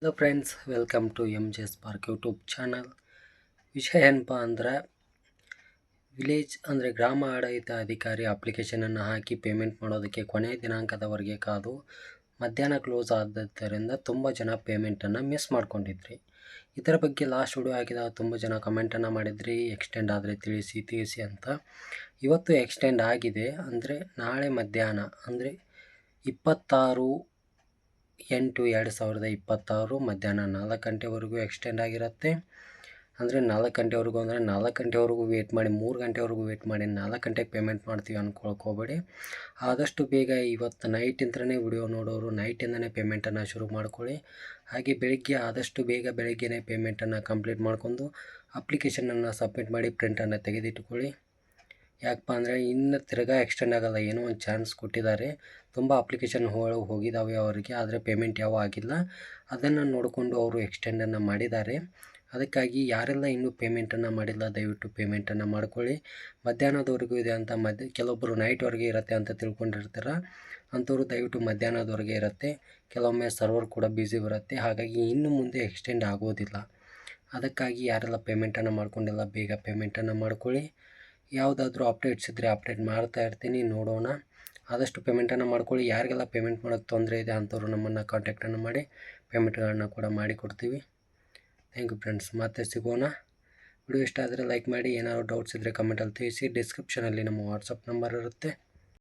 Hello friends, welcome to MJ Spark YouTube channel. ವಿಷಯ ಏನಪ್ಪ ಅಂದರೆ ವಿಲೇಜ್ ಅಂದರೆ ಗ್ರಾಮ ಆಡಳಿತ ಅಧಿಕಾರಿ ಅಪ್ಲಿಕೇಶನನ್ನು ಹಾಕಿ ಪೇಮೆಂಟ್ ಮಾಡೋದಕ್ಕೆ ಕೊನೆಯ ದಿನಾಂಕದವರೆಗೆ ಕಾದು ಮಧ್ಯಾಹ್ನ ಕ್ಲೋಸ್ ಆದದ್ದರಿಂದ ತುಂಬ ಜನ ಪೇಮೆಂಟನ್ನು ಮಿಸ್ ಮಾಡ್ಕೊಂಡಿದ್ರಿ. ಇದರ ಬಗ್ಗೆ ಲಾಸ್ಟ್ ವಿಡಿಯೋ ಹಾಕಿದಾಗ ತುಂಬ ಜನ ಕಮೆಂಟನ್ನು ಮಾಡಿದ್ರಿ, ಎಕ್ಸ್ಟೆಂಡ್ ಆದರೆ ತಿಳಿಸಿ ಅಂತ. ಇವತ್ತು ಎಕ್ಸ್ಟೆಂಡ್ ಆಗಿದೆ. ಅಂದರೆ ನಾಳೆ ಮಧ್ಯಾಹ್ನ ಅಂದರೆ 26/8/2026 ಮಧ್ಯಾಹ್ನ 4 ಗಂಟೆವರೆಗೂ ಎಕ್ಸ್ಟೆಂಡ್ ಆಗಿರುತ್ತೆ. ಅಂದರೆ 4 ಗಂಟೆವರೆಗೂ ಅಂದರೆ 4 ಗಂಟೆವರೆಗೂ ವೇಟ್ ಮಾಡಿ, 3 ಗಂಟೆವರೆಗೂ ವೇಟ್ ಮಾಡಿ 4 ಗಂಟೆಗೆ ಪೇಮೆಂಟ್ ಮಾಡ್ತೀವಿ ಅಂದ್ಕೊಳ್ಕೋಬೇಡಿ. ಆದಷ್ಟು ಬೇಗ ಇವತ್ತು ನೈಟಿಂದನೇ ವಿಡಿಯೋ ನೋಡೋರು ನೈಟಿಂದನೇ ಪೇಮೆಂಟನ್ನು ಶುರು ಮಾಡ್ಕೊಳ್ಳಿ. ಹಾಗೆ ಆದಷ್ಟು ಬೇಗ ಬೆಳಗ್ಗೆನೇ ಪೇಮೆಂಟನ್ನು ಕಂಪ್ಲೀಟ್ ಮಾಡ್ಕೊಂಡು ಅಪ್ಲಿಕೇಶನನ್ನು ಸಬ್ಮಿಟ್ ಮಾಡಿ ಪ್ರಿಂಟನ್ನು ತೆಗೆದಿಟ್ಟುಕೊಳ್ಳಿ. ಯಾಕಪ್ಪ ಅಂದರೆ ಇನ್ನು ತಿರ್ಗಾ ಎಕ್ಸ್ಟೆಂಡ್ ಆಗೋಲ್ಲ, ಏನೋ ಒಂದು ಚಾನ್ಸ್ ಕೊಟ್ಟಿದ್ದಾರೆ. ತುಂಬ ಅಪ್ಲಿಕೇಶನ್ ಹೋಗಿದ್ದಾವೆ ಅವರಿಗೆ, ಆದರೆ ಪೇಮೆಂಟ್ ಯಾವ ಆಗಿಲ್ಲ. ಅದನ್ನು ನೋಡಿಕೊಂಡು ಅವರು ಎಕ್ಸ್ಟೆಂಡನ್ನು ಮಾಡಿದ್ದಾರೆ. ಅದಕ್ಕಾಗಿ ಯಾರೆಲ್ಲ ಇನ್ನೂ ಪೇಮೆಂಟನ್ನು ಮಾಡಿಲ್ಲ ದಯವಿಟ್ಟು ಪೇಮೆಂಟನ್ನು ಮಾಡ್ಕೊಳ್ಳಿ. ಮಧ್ಯಾಹ್ನದವರೆಗೂ ಇದೆ ಅಂತ ಕೆಲವೊಬ್ಬರು ನೈಟ್ವರೆಗೆ ಇರುತ್ತೆ ಅಂತ ತಿಳ್ಕೊಂಡಿರ್ತಾರೆ. ಅಂಥವ್ರು ದಯವಿಟ್ಟು ಮಧ್ಯಾಹ್ನದವರೆಗೆ ಇರುತ್ತೆ. ಕೆಲವೊಮ್ಮೆ ಸರ್ವರ್ ಕೂಡ ಬ್ಯುಸಿ ಬರುತ್ತೆ, ಹಾಗಾಗಿ ಇನ್ನು ಮುಂದೆ ಎಕ್ಸ್ಟೆಂಡ್ ಆಗೋದಿಲ್ಲ. ಅದಕ್ಕಾಗಿ ಯಾರೆಲ್ಲ ಪೇಮೆಂಟನ್ನು ಮಾಡ್ಕೊಂಡಿಲ್ಲ ಬೇಗ ಪೇಮೆಂಟನ್ನು ಮಾಡ್ಕೊಳ್ಳಿ. ಯಾವುದಾದ್ರೂ ಅಪ್ಡೇಟ್ಸ್ ಇದ್ದರೆ ಅಪ್ಡೇಟ್ ಮಾಡ್ತಾ ಇರ್ತೀನಿ, ನೋಡೋಣ. ಆದಷ್ಟು ಪೇಮೆಂಟನ್ನು ಮಾಡ್ಕೊಳ್ಳಿ. ಯಾರಿಗೆಲ್ಲ ಪೇಮೆಂಟ್ ಮಾಡೋಕ್ಕೆ ತೊಂದರೆ ಇದೆ ಅಂಥವ್ರು ನಮ್ಮನ್ನು ಕಾಂಟ್ಯಾಕ್ಟನ್ನು ಮಾಡಿ ಪೇಮೆಂಟ್ಗಳನ್ನು ಕೂಡ ಮಾಡಿಕೊಡ್ತೀವಿ. ಥ್ಯಾಂಕ್ ಯು ಫ್ರೆಂಡ್ಸ್, ಮತ್ತೆ ಸಿಗೋಣ. ವಿಡಿಯೋ ಇಷ್ಟ ಆದರೆ ಲೈಕ್ ಮಾಡಿ. ಏನಾದರೂ ಡೌಟ್ಸ್ ಇದ್ದರೆ ಕಮೆಂಟಲ್ಲಿ ತಿಳಿಸಿ. ಡಿಸ್ಕ್ರಿಪ್ಷನಲ್ಲಿ ನಮ್ಮ ವಾಟ್ಸಪ್ ನಂಬರ್ ಇರುತ್ತೆ.